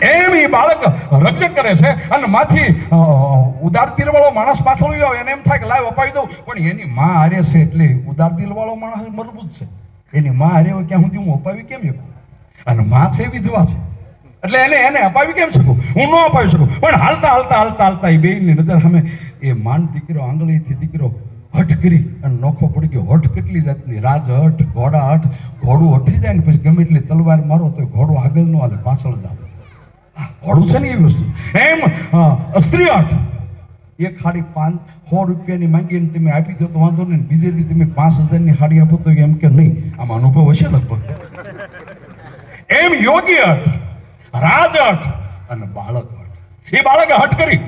એમ એ બાળક રજક કરે છે અને માંથી ઉદાર દિલ વાળો માણસ પાછળ આવ્યો એને એમ થાય કે લાવ અપાવી દઉં, પણ એની માં હારે છે એટલે ઉદાર દિલ વાળો માણસ મજબૂત છે. એની માં હારે હોય ક્યાં સુધી હું અપાવી કેમ શકું? અને માં છે વિધવા છે એટલે એને અપાવી કેમ શકું? હું ન અપાવી શકું. પણ હાલતા હાલતા હાલતા હાલતા એ બેની નજર સામે એ માન દીકરો આંગળીથી દીકરો હઠ કરી અને નોખો પડી ગયો. હઠ કેટલી જાતની, રાજ હઠ, ઘોડા હઠ. ઘોડું હઠી જાય ને પછી ગમે એટલી તલવાર મારો તો ઘોડું આગળ ન હાલે, પાછળ જ આવે. ઘોડું છે ને એવી વસ્તુ. એમ સ્ત્રી હઠ. એક સાડી 100 રૂપિયાની માંગીને તમે આપી દો તો વાંધો નહીં, બીજે દી તમે 5000ની સાડી આપો તો એમ કે નહીં. આમાં અનુભવ હશે લગભગ. એમ યોગી હઠ, રાજ હઠ અને બાળક હઠ. એ બાળકે હઠ કરી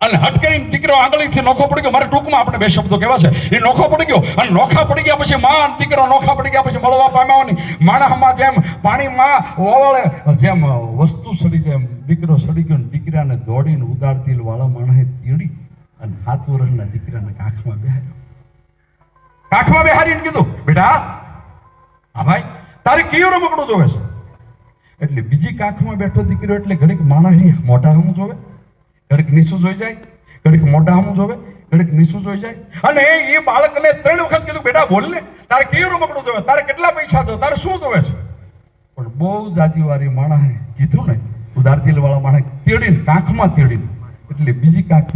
અને હટ કરીને દીકરો આંગળીથી નોખો પડી ગયો. મારે ટૂંકમાં આપણે બે શબ્દો કહેવા છે. એ નોખો પડી ગયો અને નોખા પડી ગયા પછી માં દીકરો નોખા પડી ગયા પછી મળવા પામ્યાની માણસમાં જેમ પાણીમાં ઓવળે જેમ વસ્તુ સડી જાય એમ દીકરો સડી ગયો. દીકરાને દોડીને ઉદાર દિલ વાળા માણસે તીડી અને 7 વર્ષના દીકરાને કાખમાં બેહાર્યો. કાખમાં બેહારીને કીધું, બેટા હા ભાઈ તારે કયું રમકડું જોવે છે? એટલે બીજી કાખમાં બેઠો દીકરો એટલે ઘડીક માણસ મોઢા હમું જોવે, ઘડીક નીચું જોઈ જાય, ઘડીક મોઢા હમું જોવે, ઘડીક નીચું જોઈ જાય. અને એ બાળકને 3 વખત કીધું, બેટા બોલ ને, તારે કેવું રમકડું જોવે, તારે કેટલા પૈસા જોવે, તારે શું જોવે છે? પણ બહુ જાતિવારી માણસે કીધું ને, ઉદાર દિલ વાળા માણસે તેડીને કાંખમાં તેડીને એટલે બીજી કાંખમાં